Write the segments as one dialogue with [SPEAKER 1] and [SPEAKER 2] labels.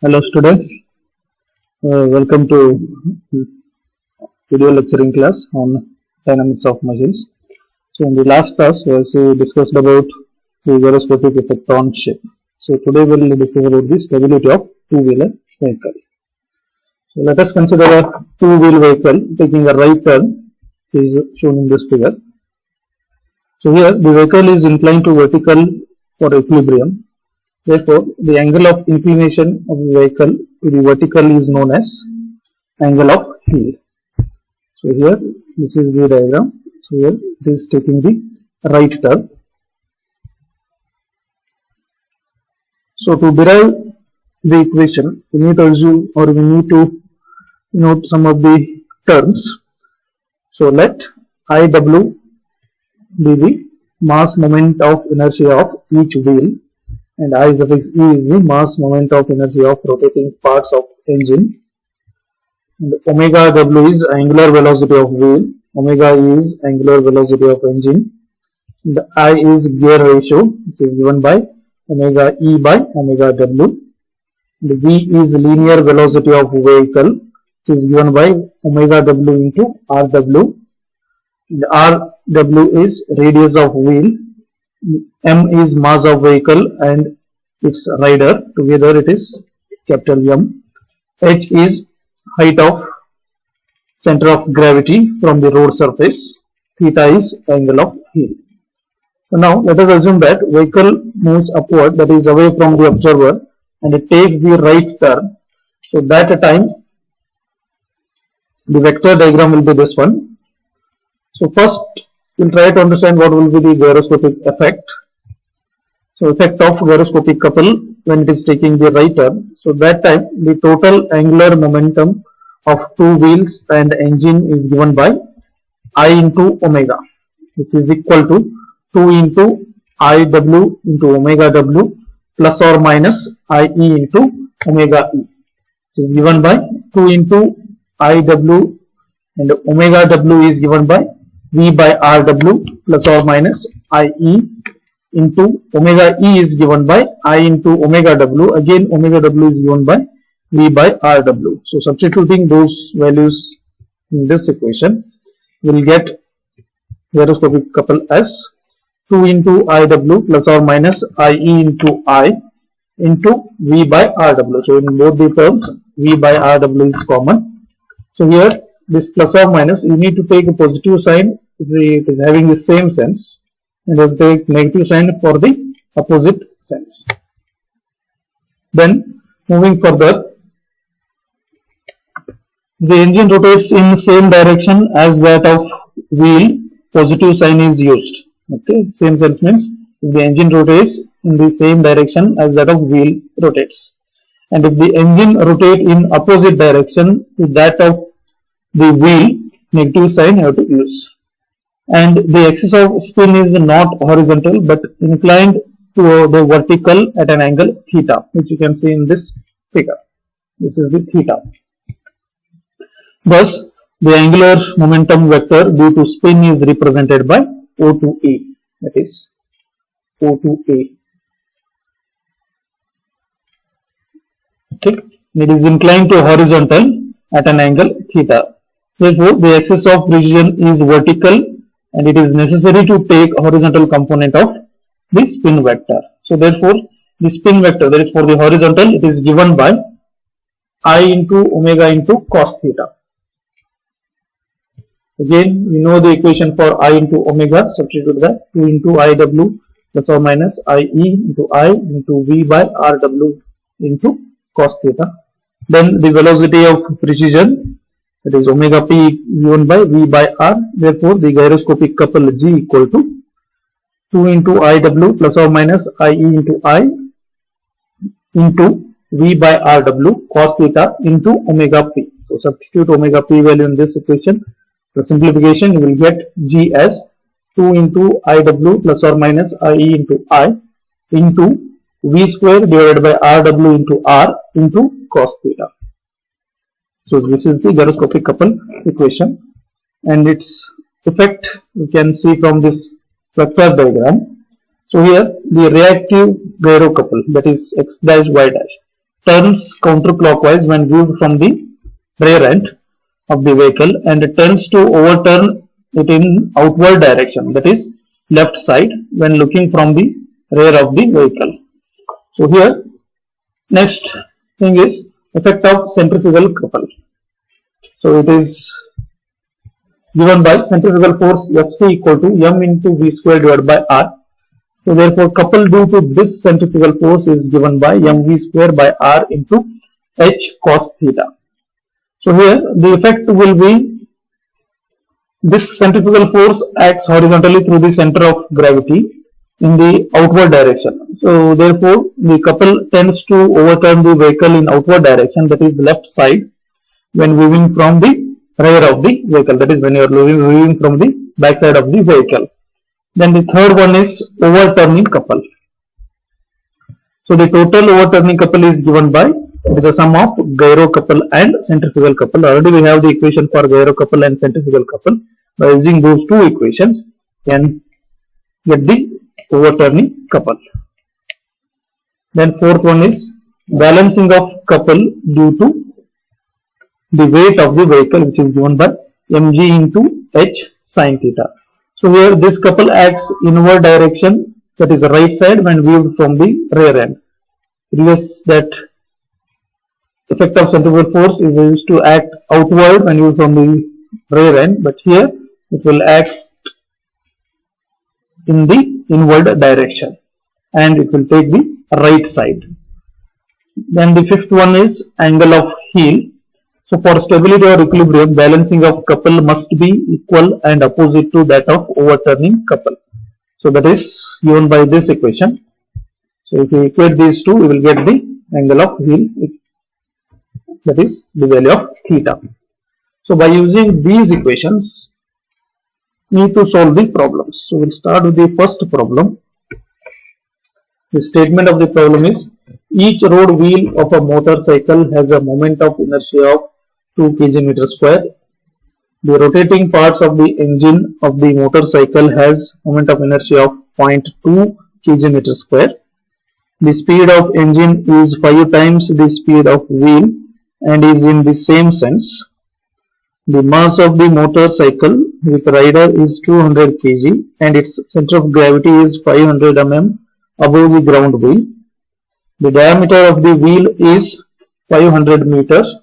[SPEAKER 1] Hello students, welcome to video lecturing class on dynamics of machines. So in the last class we discussed about the gyroscopic effect on shape. So today we will discuss about the stability of two-wheeler vehicle. So let us consider a two-wheel vehicle taking a right turn is shown in this figure. So here the vehicle is inclined to vertical for equilibrium. Therefore, the angle of inclination of the vehicle to the vertical is known as angle of heel. So here, this is the diagram. So here it is taking the right turn. So to derive the equation, we need to assume or we need to note some of the terms. So let IW be the mass moment of inertia of each wheel, and I suffix E is the mass moment of inertia of rotating parts of engine, and omega W is angular velocity of wheel, omega E is angular velocity of engine, and I is gear ratio, which is given by omega E by omega W, and V is linear velocity of vehicle, which is given by omega W into RW, and RW is radius of wheel, M is mass of vehicle and its rider, together it is capital M. H is height of center of gravity from the road surface. Theta is angle of heel. So now let us assume that vehicle moves upward, that is away from the observer, and it takes the right turn. So that time the vector diagram will be this one. So first we will try to understand what will be the gyroscopic effect. So effect of gyroscopic couple when it is taking the right turn. So that time the total angular momentum of two wheels and engine is given by I into omega, which is equal to 2 into IW into omega W plus or minus IE into omega E, which is given by 2 into IW and omega W is given by V by RW plus or minus IE into omega E is given by I into omega W. Again omega W is given by V by RW. So substituting those values in this equation, we will get gyroscopic couple as 2 into IW plus or minus IE into I into V by RW. So in both the terms V by RW is common. So here this plus or minus, you need to take a positive sign if it is having the same sense, and you take negative sign for the opposite sense. Then moving further, the engine rotates in same direction as that of wheel, positive sign is used. Okay, same sense means if the engine rotates in the same direction as that of wheel rotates, and if the engine rotate in opposite direction to that of the wheel, negative sign you have to use. And the axis of spin is not horizontal but inclined to the vertical at an angle theta, which you can see in this figure. This is the theta. Thus, the angular momentum vector due to spin is represented by O to A, that is O to A. Okay, it is inclined to horizontal at an angle theta. Therefore, the axis of precision is vertical, and it is necessary to take horizontal component of the spin vector. So therefore, the spin vector, that is for the horizontal, it is given by I into omega into cos theta. Again, we know the equation for I into omega, substitute that 2 into IW plus or minus IE into I into V by RW into cos theta. Then the velocity of precision, that is omega P is given by V by R. Therefore, the gyroscopic couple G equal to 2 into IW plus or minus IE into I into V by RW cos theta into omega P. So substitute omega P value in this equation. The simplification, you will get G as 2 into IW plus or minus IE into I into V square divided by RW into R into cos theta. So this is the gyroscopic couple equation, and its effect you can see from this vector diagram. So here the reactive gyro couple, that is x dash y dash, turns counterclockwise when viewed from the rear end of the vehicle and tends to overturn it in outward direction, that is left side, when looking from the rear of the vehicle. So here next thing is effect of centrifugal couple. So it is given by centrifugal force Fc equal to m into v square divided by r. So therefore couple due to this centrifugal force is given by mv square by r into h cos theta. So here the effect will be, this centrifugal force acts horizontally through the center of gravity in the outward direction. So therefore the couple tends to overturn the vehicle in outward direction, that is left side, when viewing from the rear of the vehicle, that is when you are viewing from the back side of the vehicle. Then the third one is overturning couple. So the total overturning couple is given by, it is a sum of gyro couple and centrifugal couple. Already we have the equation for gyro couple and centrifugal couple. By using those two equations, can get the overturning couple. Then fourth one is balancing of couple due to the weight of the vehicle, which is given by mg into h sin theta. So here this couple acts inward direction, that is the right side, when viewed from the rear end. Previous that effect of centrifugal force is used to act outward when viewed from the rear end, but here it will act in the inward direction and it will take the right side. Then the fifth one is angle of heel. So for stability or equilibrium, balancing of couple must be equal and opposite to that of overturning couple. So that is given by this equation. So if we equate these two, we will get the angle of heel, that is the value of theta. So by using these equations, we need to solve the problems. So we'll start with the first problem. The statement of the problem is, each road wheel of a motorcycle has a moment of inertia of 2 kg square. The rotating parts of the engine of the motorcycle has moment of inertia of 0.2 kg square. The speed of engine is 5 times the speed of wheel and is in the same sense. The mass of the motorcycle with rider is 200 kg and its center of gravity is 500 mm above the ground wheel. The diameter of the wheel is 500 meters.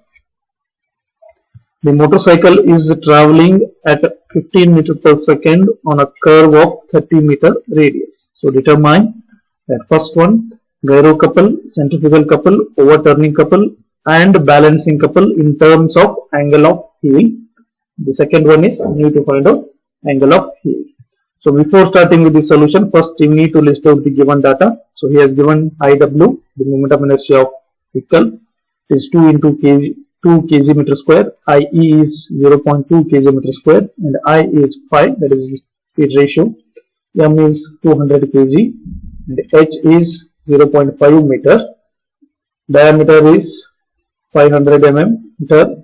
[SPEAKER 1] The motorcycle is traveling at 15 meters per second on a curve of 30 meter radius. So determine that first one, gyro couple, centrifugal couple, overturning couple and balancing couple in terms of angle of heel. The second one is you need to find out angle of heel. So before starting with the solution, first you need to list out the given data. So he has given IW, the moment of inertia of vehicle, is 2 into 2 kg meter square, IE is 0.2 kg meter square and I is 5, that is speed ratio, M is 200 kg and H is 0.5 meter, diameter is 500 mm meter,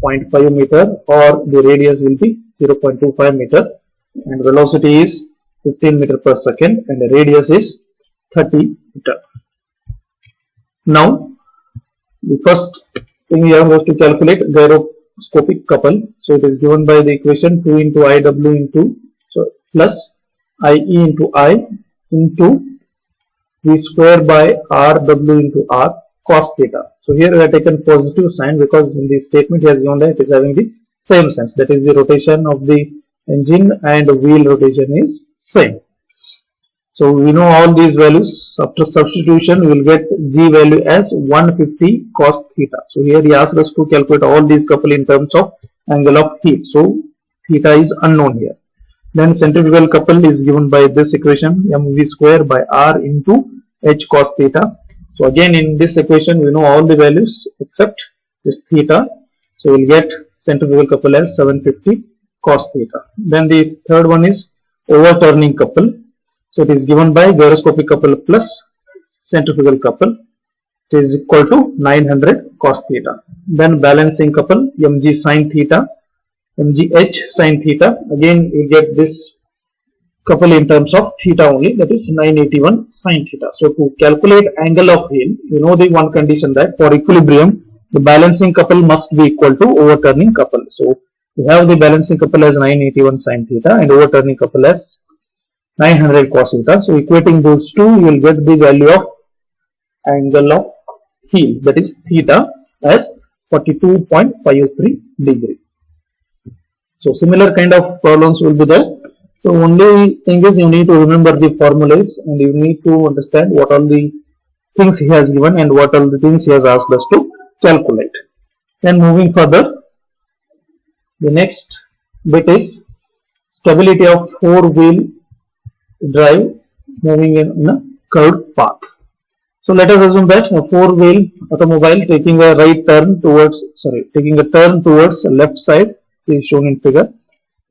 [SPEAKER 1] 0.5 meter, or the radius will be 0.25 meter, and velocity is 15 meter per second and the radius is 30 meter. Now the first thing we have to calculate gyroscopic couple. So it is given by the equation 2 into IW into, so plus IE into I into V square by RW into R cos theta. So here we have taken positive sign because in the statement he has given that it is having the same sense, that is the rotation of the engine and wheel rotation is same. So we know all these values. After substitution we will get G value as 150 cos theta. So here he asked us to calculate all these couple in terms of angle of heel. So theta is unknown here. Then centrifugal couple is given by this equation, mv square by r into h cos theta. So again in this equation we know all the values except this theta. So we will get centrifugal couple as 750 cos theta. Then the third one is overturning couple. So it is given by gyroscopic couple plus centrifugal couple. It is equal to 900 cos theta. Then balancing couple, mg sin theta, mgh sin theta. Again you get this couple in terms of theta only, that is 981 sin theta. So to calculate angle of wheel, you know the one condition that for equilibrium the balancing couple must be equal to overturning couple. So we have the balancing couple as 981 sin theta and overturning couple as 900 cos theta. So equating those two, you will get the value of angle of heel, that is theta, as 42.53 degree. So similar kind of problems will be there. So only thing is you need to remember the formulas and you need to understand what all the things he has given and what all the things he has asked us to calculate. Then moving further, the next bit is stability of four-wheel drive moving in a curved path. So let us assume that a four-wheel automobile taking a turn towards left side is shown in figure.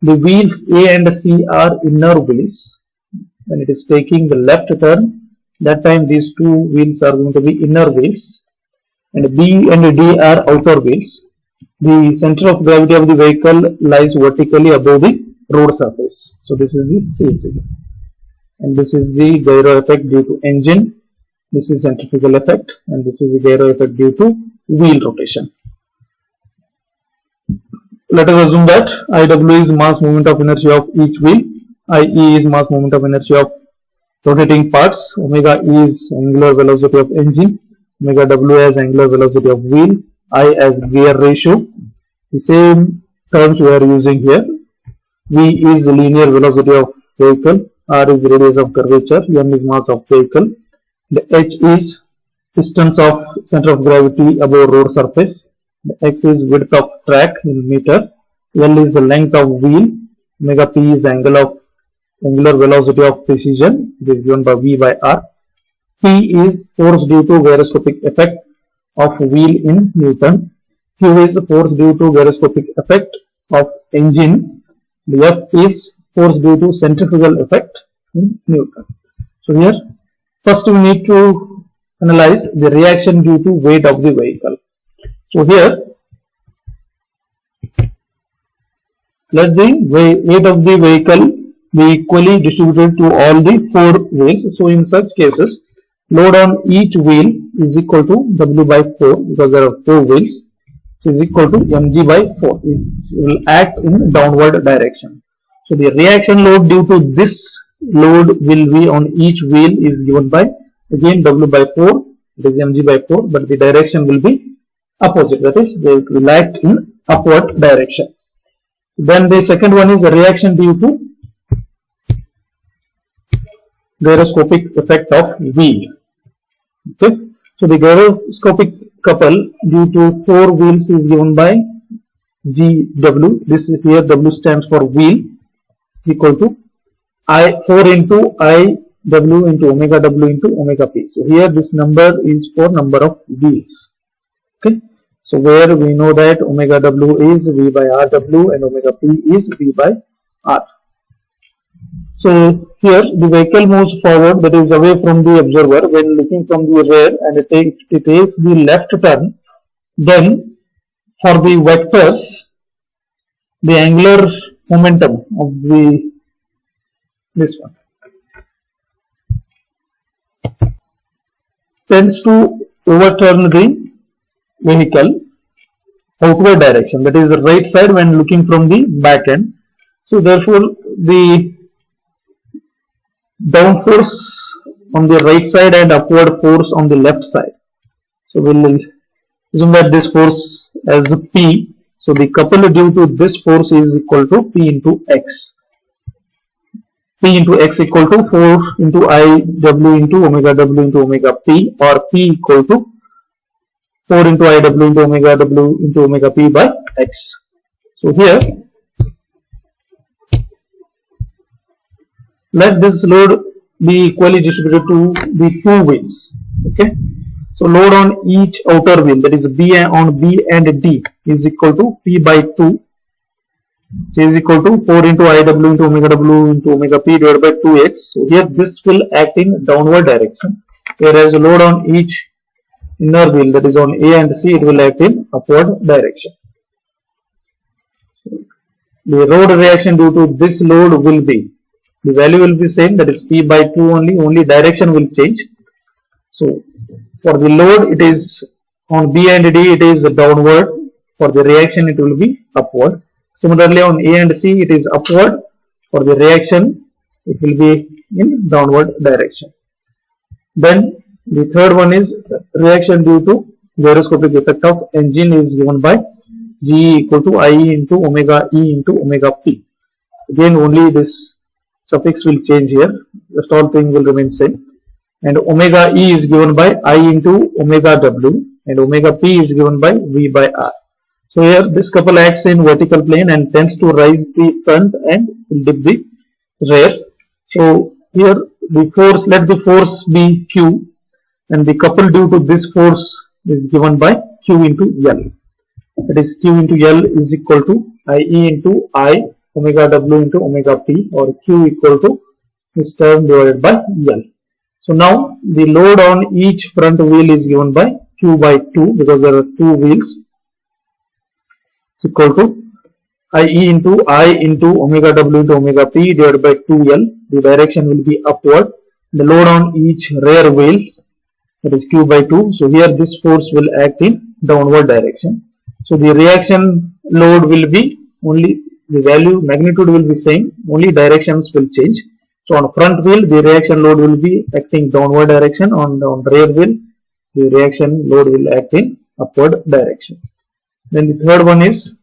[SPEAKER 1] The wheels A and C are inner wheels. When it is taking the left turn, that time these two wheels are going to be inner wheels, and B and D are outer wheels. The center of gravity of the vehicle lies vertically above the road surface. So this is the CC, and this is the gyro effect due to engine. This is centrifugal effect, and this is the gyro effect due to wheel rotation. Let us assume that IW is mass moment of inertia of each wheel, IE is mass moment of inertia of rotating parts, omega E is angular velocity of engine, omega W as angular velocity of wheel, I as gear ratio. The same terms we are using here. V is linear velocity of vehicle, R is radius of curvature, M is mass of vehicle, the H is distance of center of gravity above road surface, the X is width of track in meter, L is the length of wheel, omega P is angular velocity of precision, this is given by V by R, P is force due to gyroscopic effect of wheel in Newton, Q is force due to gyroscopic effect of engine, the F is force due to centrifugal effect in Newton. So here first we need to analyze the reaction due to weight of the vehicle. So here let the weight of the vehicle be equally distributed to all the four wheels. So in such cases, load on each wheel is equal to W by 4 because there are four wheels, is equal to mg by 4. It will act in downward direction. So the reaction load due to this load will be on each wheel is given by again W by 4, it is mg by 4, but the direction will be opposite, that is they will act in upward direction. Then the second one is the reaction due to gyroscopic effect of wheel. Okay, so the gyroscopic couple due to four wheels is given by GW. This is here W stands for wheel, is equal to 4 into I W into omega W into omega P. So here this number is for number of wheels. Okay, so where we know that omega W is V by RW and omega P is V by R. So here the vehicle moves forward, that is away from the observer when looking from the rear, and it takes the left turn. Then for the vectors, the angular momentum of this one tends to overturn the vehicle outward direction, that is the right side when looking from the back end. So therefore the down force on the right side and upward force on the left side. So we will assume that this force as P. So the couple due to this force is equal to P into X. P into X equal to 4 into I W into omega P, or P equal to 4 into I W into omega P by X. So here let this load be equally distributed to the two wheels. Okay, so load on each outer wheel, that is B on B and D, is equal to P by 2, which is equal to 4 into IW into omega P divided by 2x. So here this will act in downward direction, whereas the load on each inner wheel, that is on A and C, it will act in upward direction. The road reaction due to this load will be the value will be same, that is P by 2 only direction will change. So for the load it is on B and D it is downward, for the reaction it will be upward. Similarly on A and C it is upward, for the reaction it will be in downward direction. Then the third one is reaction due to gyroscopic effect of engine is given by G equal to I into omega E into omega P. Again only this suffix will change here, the whole thing will remain same. And omega E is given by I into omega W and omega P is given by V by R. So here this couple acts in vertical plane and tends to rise the front and will dip the rear. So here the force, let the force be Q, and the couple due to this force is given by Q into L. That is Q into L is equal to IE into I omega W into omega P, or Q equal to this term divided by L. So now the load on each front wheel is given by Q by 2 because there are two wheels. It's equal to IE into I into omega W into omega P divided by 2L. The direction will be upward. The load on each rear wheel, that is Q by 2. So here this force will act in downward direction. So the reaction load will be only, the value magnitude will be same, only directions will change. So on front wheel the reaction load will be acting downward direction, on rear wheel the reaction load will act in upward direction. Then the third one is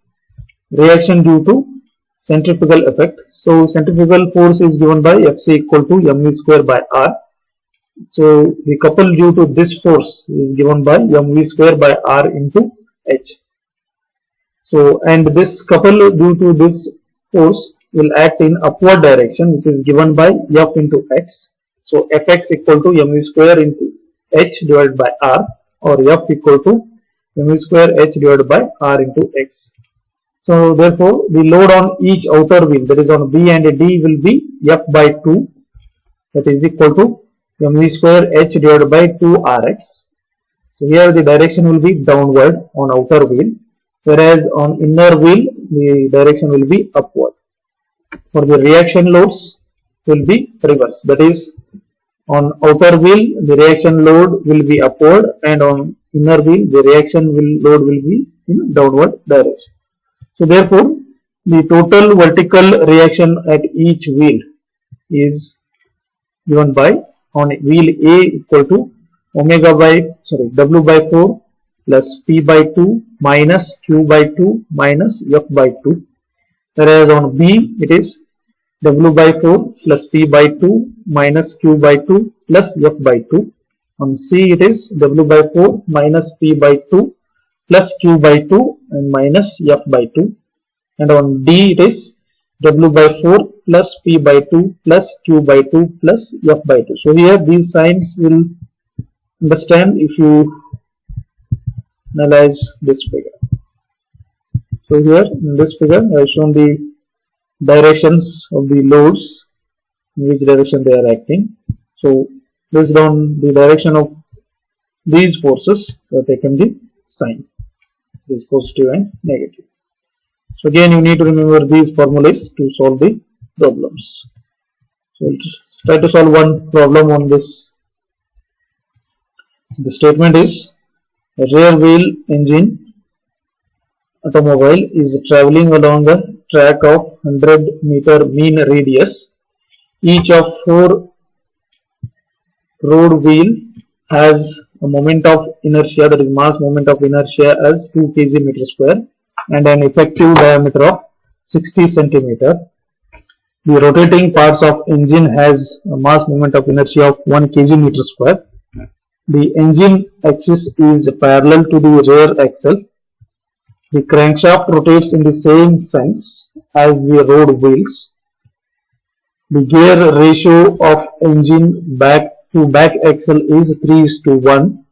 [SPEAKER 1] reaction due to centrifugal effect. So centrifugal force is given by Fc equal to mv square by R. So the couple due to this force is given by mv square by R into H. So and this couple due to this force will act in upward direction, which is given by F into X. So Fx equal to mv square into H divided by R, or F equal to mv square H divided by R into X. So therefore the load on each outer wheel, that is on B and D, will be F by 2, that is equal to mv square H divided by 2Rx. So here the direction will be downward on outer wheel, whereas on inner wheel the direction will be upward. For the reaction loads will be reverse, that is on outer wheel the reaction load will be upward, and on inner wheel the reaction load will be in downward direction. So therefore the total vertical reaction at each wheel is given by, on wheel A equal to W by 4 plus P by 2 minus Q by 2 minus F by 2, whereas on B it is W by 4 plus P by 2 minus Q by 2 plus F by 2. On C it is W by 4 minus P by 2 plus Q by 2 and minus F by 2. And on D it is W by 4 plus P by 2 plus Q by 2 plus F by 2. So here these signs will understand if you analyze this figure. So here in this figure I have shown the directions of the loads, in which direction they are acting. So based on the direction of these forces we have taken the sign, this positive and negative. So again you need to remember these formulas to solve the problems. So we'll try to solve one problem on this. So the statement is a rear wheel engine automobile is traveling along a track of 100-meter mean radius. Each of 4 road wheel has a moment of inertia, that is mass moment of inertia, as 2 kg meter square and an effective diameter of 60 centimeter. The rotating parts of engine has a mass moment of inertia of 1 kg meter square. The engine axis is parallel to the rear axle. The crankshaft rotates in the same sense as the road wheels. The gear ratio of engine back to back axle is 3:1.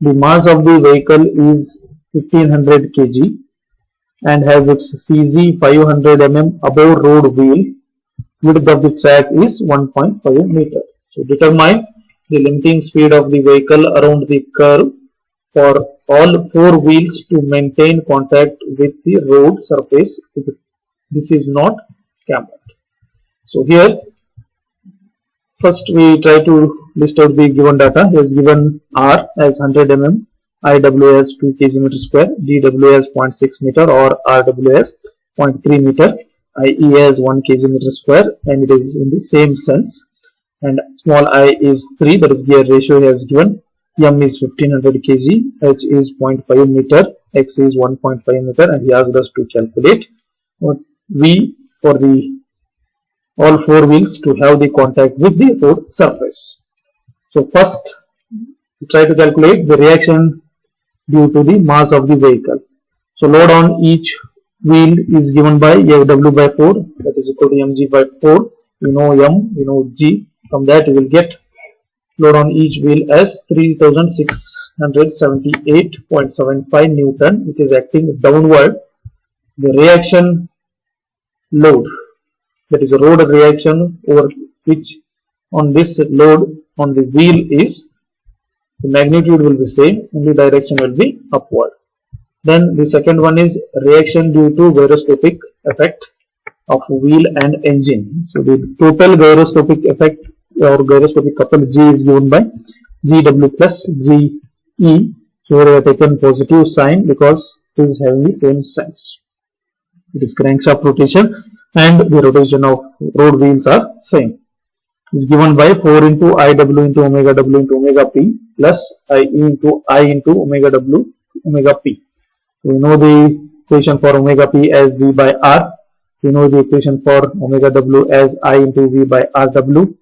[SPEAKER 1] The mass of the vehicle is 1500 kg and has its CZ 500 mm above road wheel. Width of the track is 1.5 meter. So determine the limiting speed of the vehicle around the curve for all 4 wheels to maintain contact with the road surface if this is not cambered. So here first we try to list out the given data. He has given R as 100 mm, IW as 2 kg meter square, DW as 0.6 meter or RW as 0.3 meter, IE as 1 kg meter square, and it is in the same sense. And small I is 3, that is gear ratio he has given. M is 1500 kg, H is 0.5 meter, X is 1.5 meter, and he asked us to calculate what V for the all four wheels to have the contact with the road surface. So first try to calculate the reaction due to the mass of the vehicle. So load on each wheel is given by W by 4, that is equal to mg by 4. We know M, we know G. From that we will get load on each wheel as 3678.75 Newton, which is acting downward. The reaction load, that is a road reaction over which on this load on the wheel is, the magnitude will be same, only direction will be upward. Then the second one is reaction due to gyroscopic effect of wheel and engine. So the total gyroscopic effect or gyroscopic couple G is given by GW plus GE. So here I have taken positive sign because it is having the same sense. It is crankshaft rotation and the rotation of road wheels are same. Is given by 4 into IW into omega W into omega P plus IE into I into omega W omega P. We know the equation for omega P as V by R. We know the equation for omega W as I into V by RW.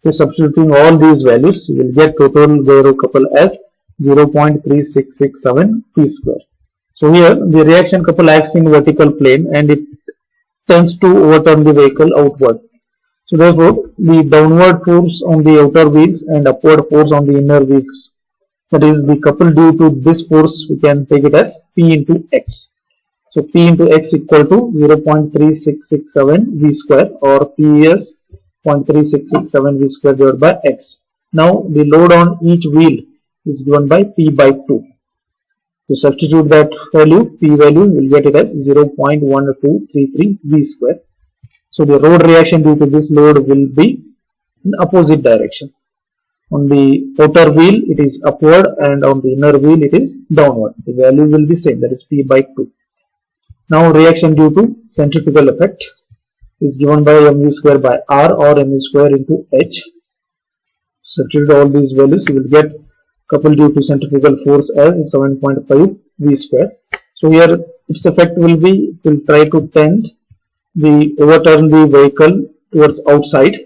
[SPEAKER 1] So substituting all these values, you will get total gyro couple as 0.3667 P square. So here the reaction couple acts in vertical plane and it tends to overturn the vehicle outward. So therefore the downward force on the outer wheels and upward force on the inner wheels, that is the couple due to this force, we can take it as P into X. So P into X equal to 0.3667 V square or P is 0.3667 V square divided by X. Now the load on each wheel is given by P by 2. To substitute that value, P value, we will get it as 0.1233 V square. So the road reaction due to this load will be in opposite direction. On the outer wheel it is upward and on the inner wheel it is downward. The value will be same, that is P by 2. Now reaction due to centrifugal effect is given by mv square by r or mv square into h. Substitute all these values, you will get couple due to centrifugal force as 7.5 v square. So here its effect will be, it will try to tend the overturn the vehicle towards outside,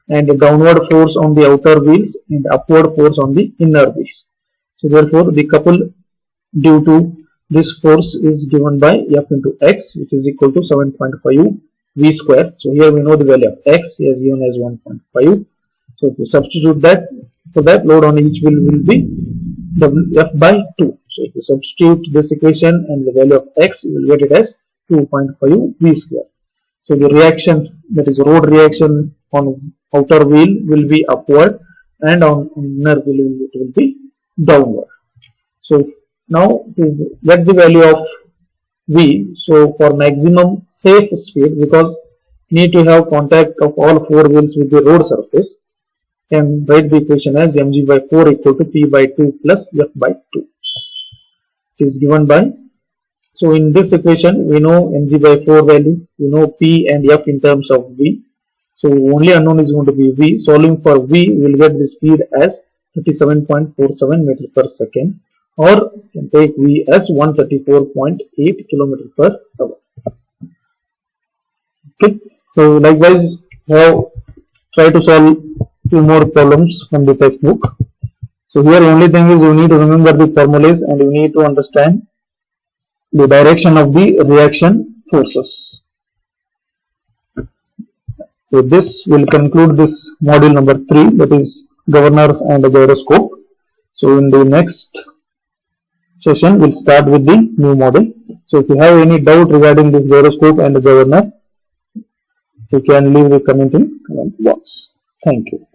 [SPEAKER 1] and a downward force on the outer wheels and upward force on the inner wheels. So therefore the couple due to this force is given by F into x, which is equal to 7.5 v square. So here we know the value of x, here is given as 1.5. So if we substitute that, for that load on each wheel will be F by 2. So if we substitute this equation and the value of x, you will get it as 2.5 v square. So the reaction, that is road reaction on outer wheel will be upward and on inner wheel it will be downward. So now to get the value of v, so for maximum safe speed, because need to have contact of all four wheels with the road surface, can write the equation as mg by 4 equal to p by 2 plus f by 2, which is given by, so in this equation we know mg by 4 value, we know p and f in terms of v, so only unknown is going to be v. Solving for v, we will get the speed as 37.47 meter per second, or can take v as 134.8 kilometer per hour. Okay, so likewise try to solve few more problems from the textbook. So here only thing is you need to remember the formulas and you need to understand the direction of the reaction forces. So this will conclude this module number 3, that is governors and the gyroscope. So in the next session we'll start with the new model. So if you have any doubt regarding this gyroscope and the governor, you can leave the comment in comment box. Thank you.